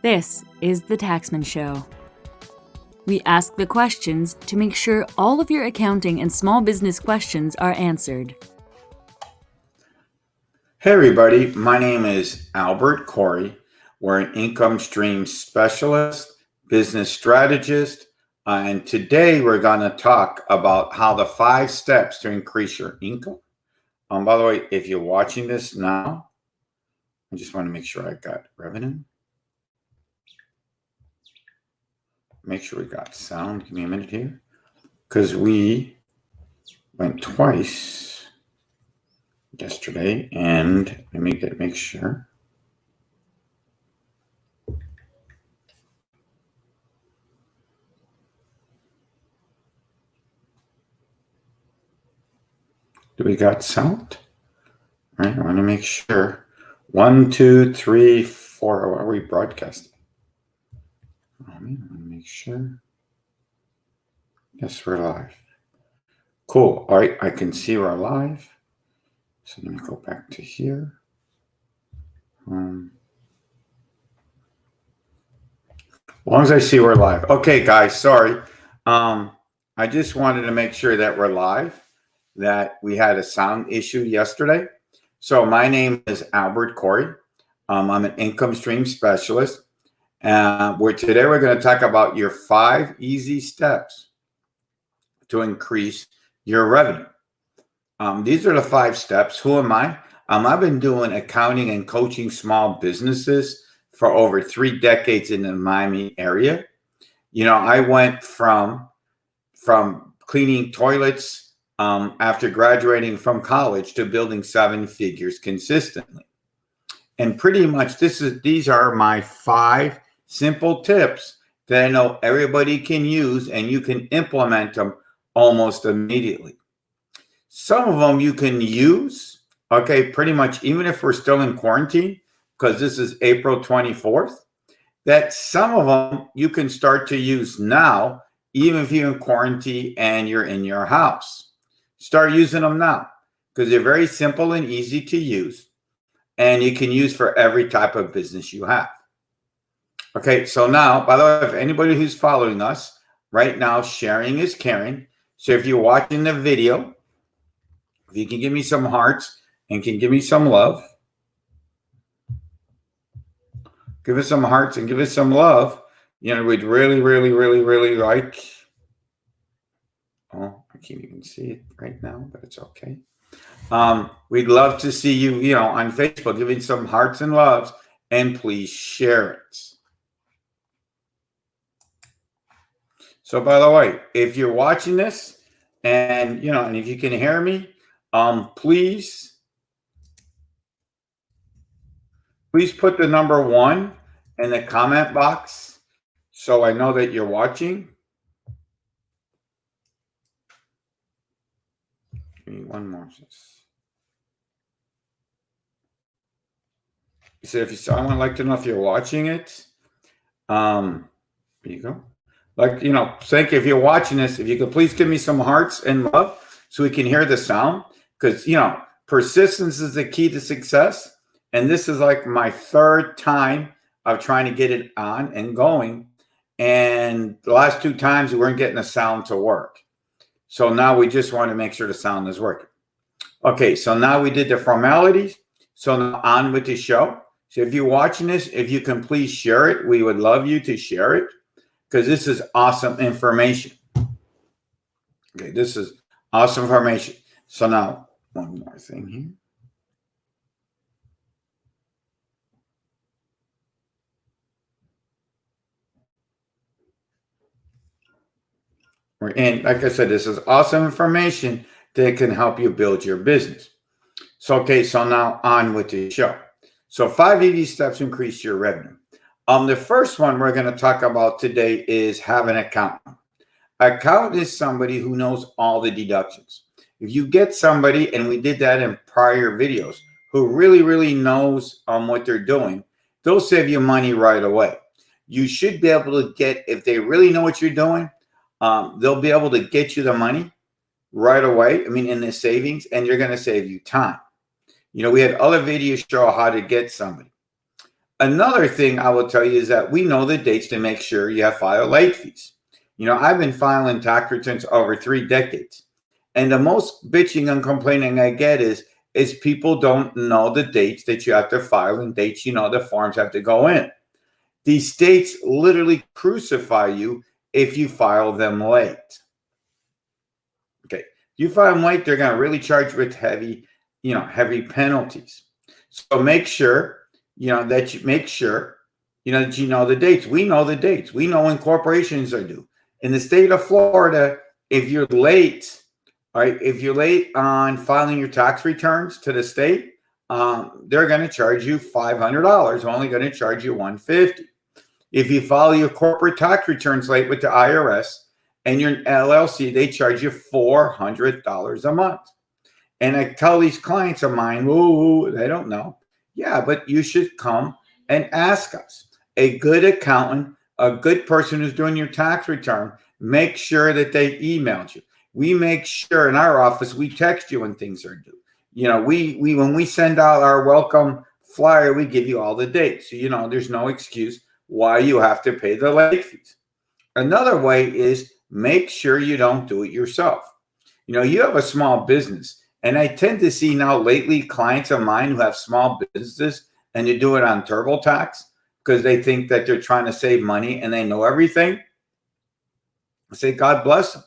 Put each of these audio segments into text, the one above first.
This is The Taxman Show. We ask the questions to make sure all of your accounting and small business questions are answered. Hey everybody, my name is Albert Corey. We're an income stream specialist, business strategist, and today we're going to talk about how the 5 steps to increase your income. By the way, if you're watching this now, I just want to make sure I got revenue. Make sure we got sound. Give me a minute here, because we went twice yesterday, and let me make sure. Do we got sound? All right, I want to make sure. 1, 2, 3, 4. What are we broadcasting? I want to make sure. Yes, we're live. Cool. All right, I can see we're live. So let me go back to here. As long as I see we're live. Okay, guys, sorry. I just wanted to make sure that we're live, that we had a sound issue yesterday. So my name is Albert Corey. I'm an income stream specialist. Today we're going to talk about your 5 easy steps to increase your revenue. These are the 5 steps. Who am I? I've been doing accounting and coaching small businesses for over 3 decades in the Miami area. You know, I went from cleaning toilets after graduating from college to building 7 figures consistently. And pretty much these are my 5 simple tips that I know everybody can use, and you can implement them almost immediately. Some of them you can use, okay, pretty much even if we're still in quarantine, because this is April 24th, that some of them you can start to use now, even if you're in quarantine and you're in your house. Start using them now, because they're very simple and easy to use, and you can use for every type of business you have. Okay, so now, by the way, if anybody who's following us right now, sharing is caring. So if you're watching the video, if you can give me some hearts and can give me some love, give us some hearts and give us some love. You know, we'd really, really, really, really like. Oh, I can't even see it right now, but it's okay. We'd love to see you, you know, on Facebook, giving some hearts and loves, and please share it. So, by the way, if you're watching this, and you know, and if you can hear me, please put the number 1 in the comment box so I know that you're watching. Give me one more. So if I would like to know if you're watching it. There you go. Like, you know, thank you if you're watching this. If you could please give me some hearts and love so we can hear the sound, because, you know, persistence is the key to success. And this is like my 3rd time of trying to get it on and going. And the last 2 times we weren't getting the sound to work. So now we just want to make sure the sound is working. Okay, so now we did the formalities. So now on with the show. So if you're watching this, if you can please share it, we would love you to share it, because this is awesome information. Okay, this is awesome information. So now, one more thing here. And like I said, this is awesome information that can help you build your business. So, okay, so now on with the show. So 5 easy steps to increase your revenue. The first one we're going to talk about today is have an accountant. Accountant is somebody who knows all the deductions. If you get somebody, and we did that in prior videos, who really, really knows what they're doing, they'll save you money right away. You should be able to get, if they really know what you're doing, they'll be able to get you the money right away. I mean, in the savings, and you're going to save you time. You know, we had other videos show how to get somebody. Another thing I will tell you is that we know the dates to make sure you have filed late fees. I've been filing tax returns over 3 decades. And the most bitching and complaining I get is people don't know the dates that you have to file and dates, the forms have to go in. These states literally crucify you if you file them late. Okay. You file them late, they're going to really charge you with heavy penalties. So make sure, that you know the dates. We know the dates. We know when corporations are due. In the state of Florida, if you're late, all right, if you're late on filing your tax returns to the state, they're going to charge you $500. Only going to charge you $150. If you file your corporate tax returns late with the IRS and you're an LLC, they charge you $400 a month. And I tell these clients of mine, "Ooh, they don't know." Yeah, but you should come and ask us. A good accountant, a good person who's doing your tax return, make sure that they emailed you. We make sure in our office, we text you when things are due. We when we send out our welcome flyer, we give you all the dates. So, there's no excuse why you have to pay the late fees. Another way is make sure you don't do it yourself. You have a small business. And I tend to see now lately clients of mine who have small businesses and they do it on TurboTax because they think that they're trying to save money and they know everything. I say, God bless them.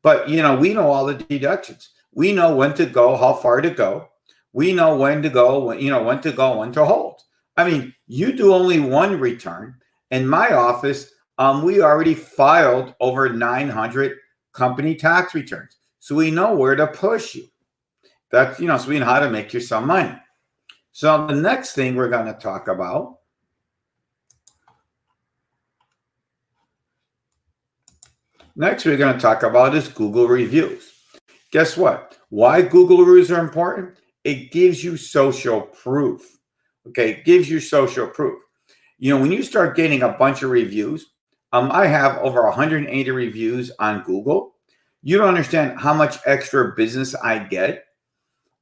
But, we know all the deductions. We know when to go, how far to go. We know when to go, when to go, when to hold. I mean, you do only one return. In my office, we already filed over 900 company tax returns. So we know where to push you. That's, so we know how to make you some money. So the next thing we're going to talk about is Google reviews. Guess what? Why Google reviews are important? It gives you social proof. Okay, it gives you social proof. When you start getting a bunch of reviews, I have over 180 reviews on Google. You don't understand how much extra business I get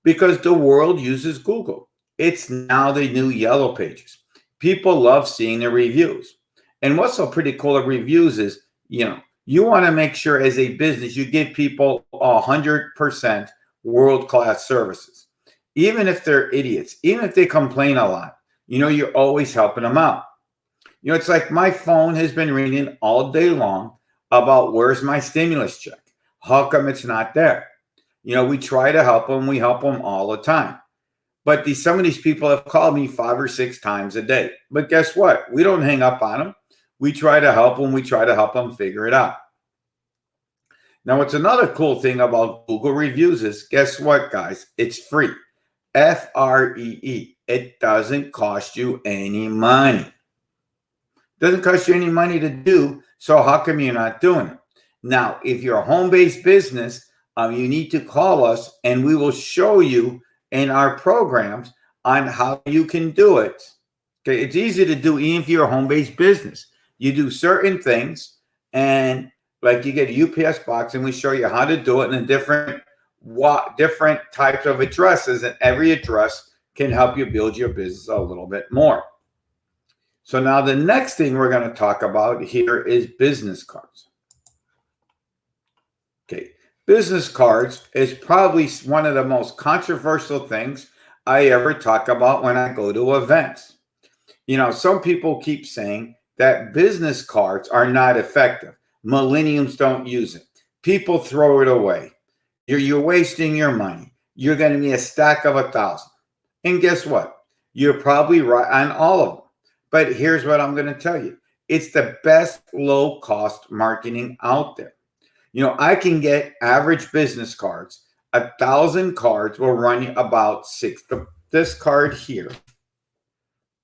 because the world uses Google. It's now the new Yellow Pages. People love seeing the reviews. And what's so pretty cool of reviews is, you want to make sure as a business, you give people 100% world-class services. Even if they're idiots, even if they complain a lot, you're always helping them out. It's like my phone has been ringing all day long about where's my stimulus check? How come it's not there? We try to help them. We help them all the time. But some of these people have called me 5 or 6 times a day. But guess what? We don't hang up on them. We try to help them. We try to help them figure it out. Now, what's another cool thing about Google reviews is, guess what, guys? It's free. Free. It doesn't cost you any money. It doesn't cost you any money to do, so how come you're not doing it? Now, if you're a home-based business, you need to call us, and we will show you in our programs on how you can do it. Okay, it's easy to do even if you're a home-based business. You do certain things, and like you get a UPS box, and we show you how to do it in different types of addresses, and every address can help you build your business a little bit more. So now the next thing we're going to talk about here is business cards. Okay, business cards is probably one of the most controversial things I ever talk about when I go to events. Some people keep saying that business cards are not effective. Millennials don't use it. People throw it away. You're wasting your money. You're going to be a stack of 1,000. And guess what? You're probably right on all of them. But here's what I'm going to tell you. It's the best low-cost marketing out there. I can get average business cards. 1,000 cards will run you about 6. This card here,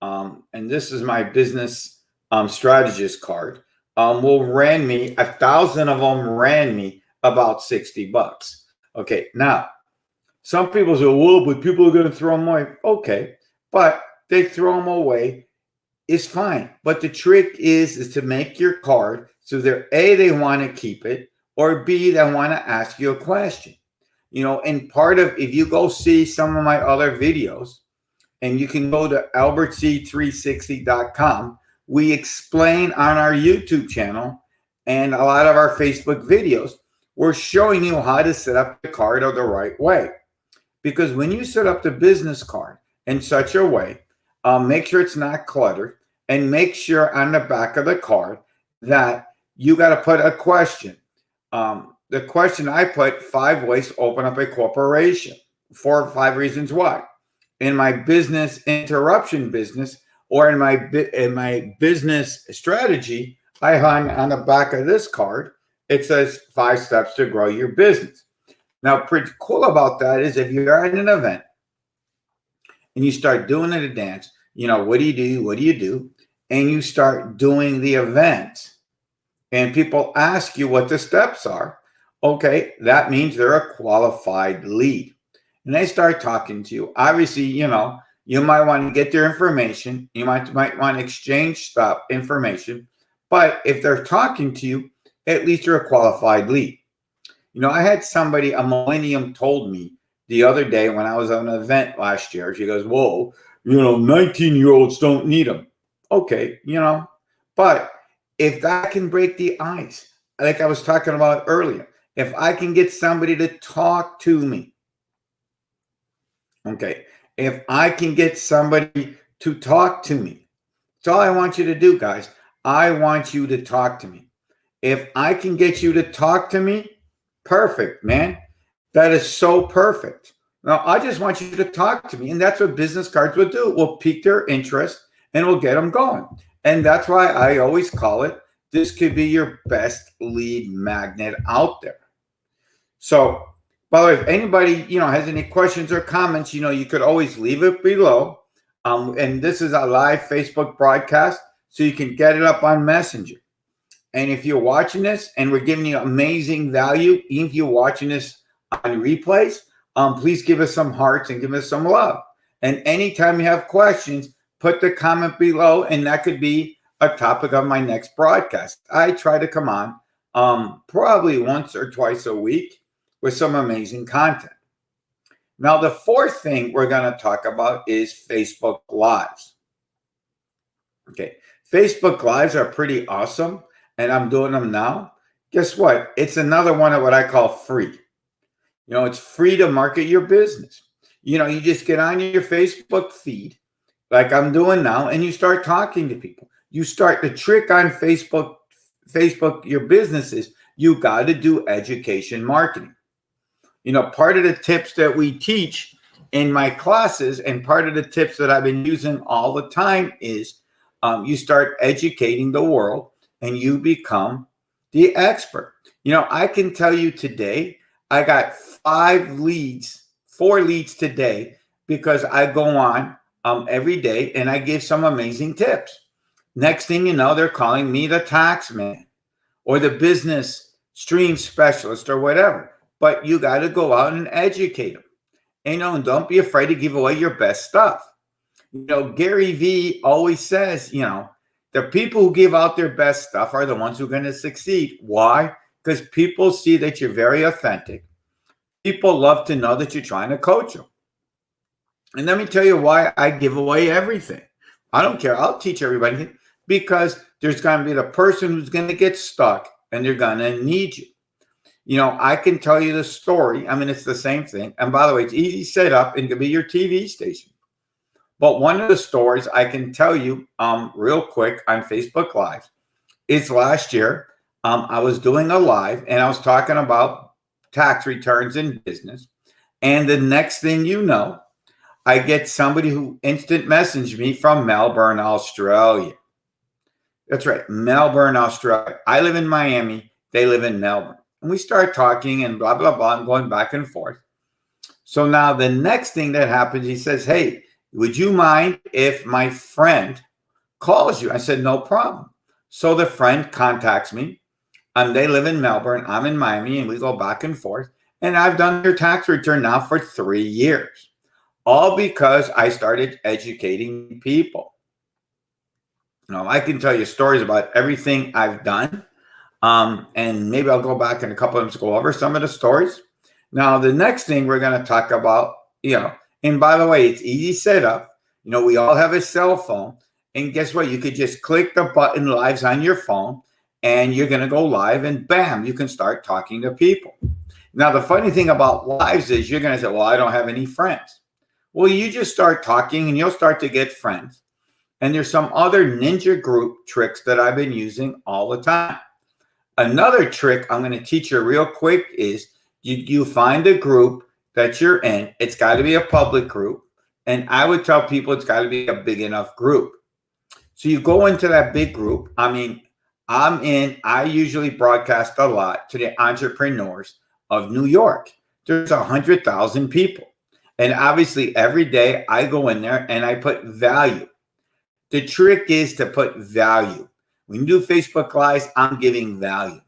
and this is my business strategist card, will ran me, 1,000 of them ran me about $60. Okay, now, some people say, well, but people are going to throw them away. Okay, but they throw them away. Is fine. But the trick is to make your card so that A, they want to keep it, or B, they want to ask you a question. And part of, if you go see some of my other videos, and you can go to albertc360.com. We explain on our YouTube channel and a lot of our Facebook videos, we're showing you how to set up the card the right way. Because when you set up the business card in such a way, make sure it's not cluttered, and make sure on the back of the card that you got to put a question. The question I put, 5 ways to open up a corporation, 4 or 5 reasons why. In my business interruption business, or in my business strategy, I hung on the back of this card. It says 5 steps to grow your business. Now, pretty cool about that is if you're at an event and you start doing a dance, what do you do? What do you do? And you start doing the event and people ask you what the steps are. Okay, that means they're a qualified lead. And they start talking to you. Obviously, you might want to get their information. You might want to exchange information. But if they're talking to you, at least you're a qualified lead. I had somebody, a millennium, told me the other day when I was at an event last year. She goes, whoa, 19-year-olds don't need them. Okay, but if that can break the ice, like I was talking about earlier, if I can get somebody to talk to me, okay, if I can get somebody to talk to me, that's all I want you to do, guys. I want you to talk to me. If I can get you to talk to me, perfect, man. That is so perfect. Now, I just want you to talk to me. And that's what business cards will do. We'll pique their interest and we'll get them going. And that's why I always call it, this could be your best lead magnet out there. So, by the way, if anybody, has any questions or comments, you could always leave it below. And this is a live Facebook broadcast, so you can get it up on Messenger. And if you're watching this and we're giving you amazing value, even if you're watching this on replays, please give us some hearts and give us some love. And anytime you have questions, put the comment below, and that could be a topic of my next broadcast. I try to come on probably once or twice a week with some amazing content. Now, the 4th thing we're going to talk about is Facebook Lives. Okay, Facebook Lives are pretty awesome, and I'm doing them now. Guess what? It's another one of what I call free. It's free to market your business. You just get on your Facebook feed, like I'm doing now, and you start talking to people. You start the trick on Facebook, your businesses, you got to do education marketing. Part of the tips that we teach in my classes and part of the tips that I've been using all the time is you start educating the world and you become the expert. I can tell you today, I got 4 leads today because I go on every day and I give some amazing tips. Next thing you know, they're calling me the tax man or the business stream specialist or whatever. But you got to go out and educate them. And don't be afraid to give away your best stuff. Gary Vee always says, the people who give out their best stuff are the ones who are going to succeed. Why? Because people see that you're very authentic. People love to know that you're trying to coach them. And let me tell you why I give away everything. I don't care. I'll teach everybody because there's going to be the person who's going to get stuck and they're going to need you. I can tell you the story. It's the same thing. And by the way, it's easy set up and it can be your TV station. But one of the stories I can tell you real quick on Facebook Live is last year. I was doing a live and I was talking about tax returns in business. And the next thing you know, I get somebody who instant messaged me from Melbourne, Australia. That's right, Melbourne, Australia. I live in Miami. They live in Melbourne. And we start talking and blah, blah, blah, and going back and forth. So now the next thing that happens, he says, hey, would you mind if my friend calls you? I said, no problem. So the friend contacts me. They live in Melbourne. I'm in Miami, and we go back and forth. And I've done their tax return now for 3 years, all because I started educating people. I can tell you stories about everything I've done. And maybe I'll go back in a couple of them to go over some of the stories. Now, the next thing we're going to talk about, and by the way, it's easy setup. We all have a cell phone. And guess what? You could just click the button lives on your phone and you're going to go live and bam, you can start talking to people. Now, the funny thing about lives is you're going to say, well, I don't have any friends. Well, you just start talking and you'll start to get friends. And there's some other ninja group tricks that I've been using all the time. Another trick I'm going to teach you real quick is you find a group that you're in. It's got to be a public group. And I would tell people it's got to be a big enough group. So you go into that big group. I usually broadcast a lot to the entrepreneurs of New York. There's 100,000 people. And obviously every day I go in there and I put value. The trick is to put value. When you do Facebook Lives, I'm giving value.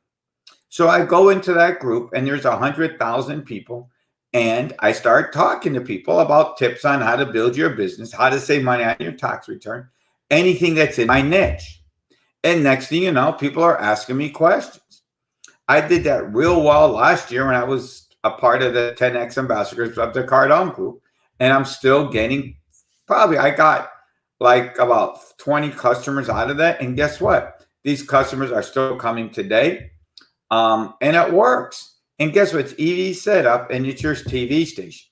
So I go into that group and there's 100,000 people and I start talking to people about tips on how to build your business, how to save money on your tax return, anything that's in my niche. And next thing you know, people are asking me questions. I did that real well last year when I was a part of the 10X ambassadors of the Cardone group. And I'm still getting, I got like about 20 customers out of that. And guess what? These customers are still coming today. And it works. And guess what? It's easy setup and it's your TV station.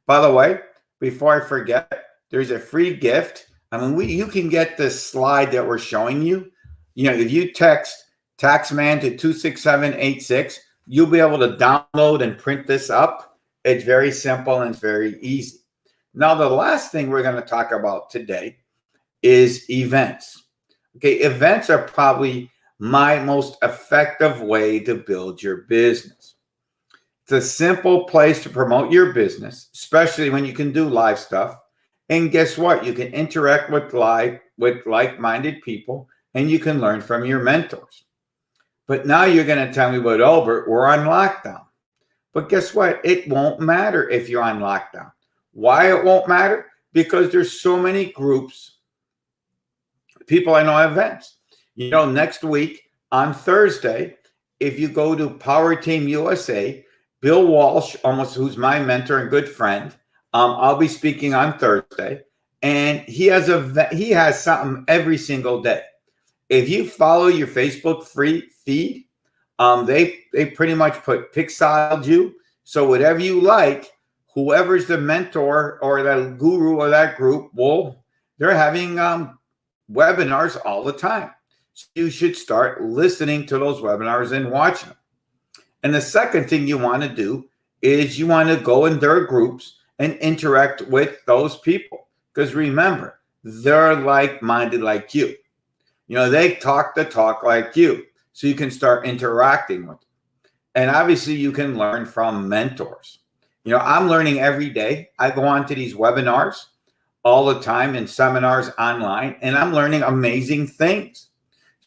By the way, before I forget, there's a free gift. You can get this slide that we're showing you. If you text Taxman to 26786, you'll be able to download and print this up. It's very simple and it's very easy. Now, the last thing we're going to talk about today is events. Okay, events are probably my most effective way to build your business. It's a simple place to promote your business, especially when you can do live stuff. And guess what? You can interact with like-minded people and you can learn from your mentors. But now you're going to tell me, but Albert, we're on lockdown. But guess what? It won't matter if you're on lockdown. Why it won't matter? Because there's so many groups, people I know events. Next week on Thursday, if you go to Power Team USA, Bill Walsh, who's my mentor and good friend, I'll be speaking on Thursday, and he has something every single day. If you follow your Facebook free feed, they pretty much put Pixiled you. So whatever you like, whoever's the mentor or the guru of that group, they're having webinars all the time. So you should start listening to those webinars and watching them. And the second thing you want to do is you want to go in their groups and interact with those people. Because remember, they're like-minded like you. They talk the talk like you. So you can start interacting with them. And obviously you can learn from mentors. I'm learning every day. I go on to these webinars all the time and seminars online, and I'm learning amazing things.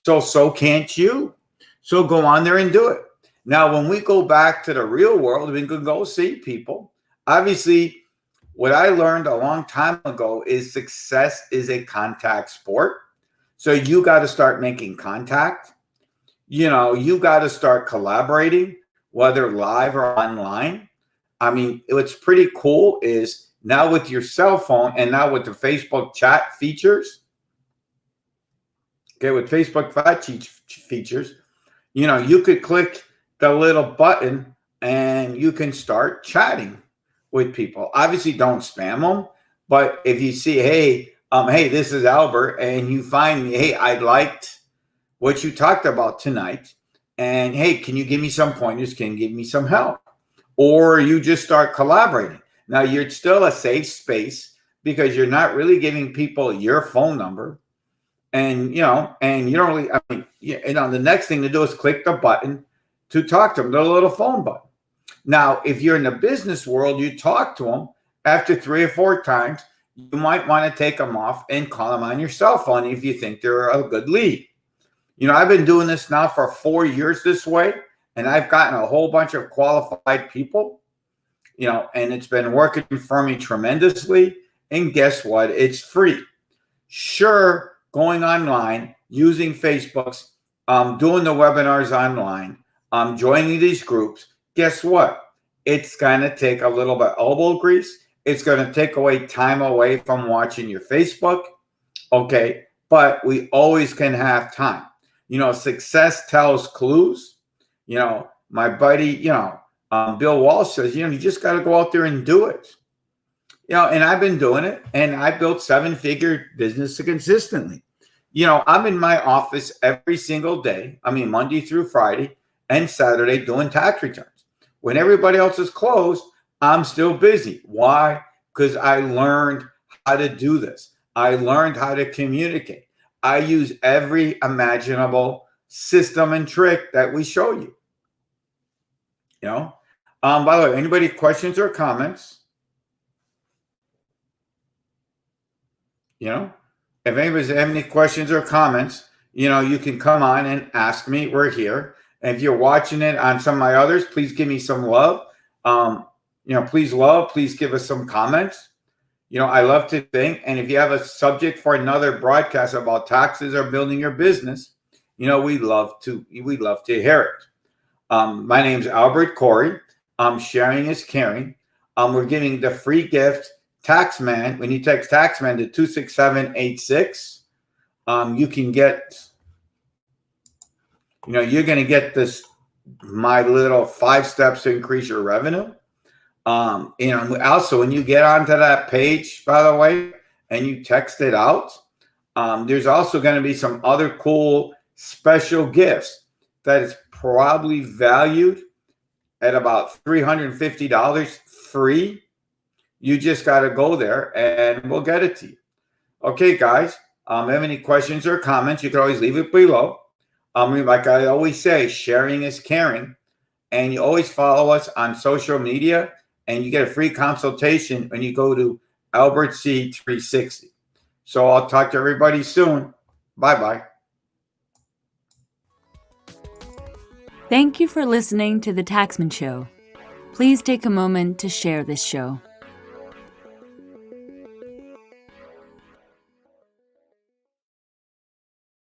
So can't you. So go on there and do it. Now, when we go back to the real world, we can go see people. Obviously, what I learned a long time ago is success is a contact sport. So you got to start making contact. You got to start collaborating, whether live or online. What's pretty cool is now with your cell phone and now with the Facebook chat features. Okay, with Facebook chat features, you could click the little button and you can start chatting with people. Obviously, don't spam them. But if you see, hey, this is Albert, and you find me, hey, I liked what you talked about tonight. And hey, can you give me some pointers? Can you give me some help? Or you just start collaborating. Now, you're still a safe space because you're not really giving people your phone number. And, you don't really, the next thing to do is click the button to talk to them, the little phone button. Now, if you're in the business world, you talk to them after 3 or 4 times, you might want to take them off and call them on your cell phone if you think they're a good lead. I've been doing this now for 4 years this way, and I've gotten a whole bunch of qualified people, and it's been working for me tremendously. And guess what? It's free. Sure, going online, using Facebook's, doing the webinars online, joining these groups, guess what? It's going to take a little bit of elbow grease It's going to take away time away from watching your Facebook. Okay. But we always can have time. Success tells clues. My buddy, Bill Walsh says, you just got to go out there and do it. And I've been doing it, and I built 7-figure business consistently. I'm in my office every single day. I mean, Monday through Friday and Saturday doing tax returns. When everybody else is closed, I'm still busy. Why? Because I learned how to do this. I learned how to communicate. I use every imaginable system and trick that we show you. By the way, anybody questions or comments? If anybody's have any questions or comments, you can come on and ask me. We're here. And if you're watching it on some of my others, please give me some love. Please give us some comments. I love to think. And if you have a subject for another broadcast about taxes or building your business, we'd love to hear it. My name's Albert Corey. Sharing is caring. We're giving the free gift Taxman. When you text Taxman to 26786, you can get, you're going to get this, my little 5 steps to increase your revenue. Also, when you get onto that page, by the way, and you text it out, there's also going to be some other cool special gifts that is probably valued at about $350 free. You just got to go there and we'll get it to you. Okay, guys, have any questions or comments, you can always leave it below. Like I always say, sharing is caring. And you always follow us on social media, and you get a free consultation when you go to Albert C 360. So I'll talk to everybody soon. Bye-bye. Thank you for listening to The Taxman Show. Please take a moment to share this show.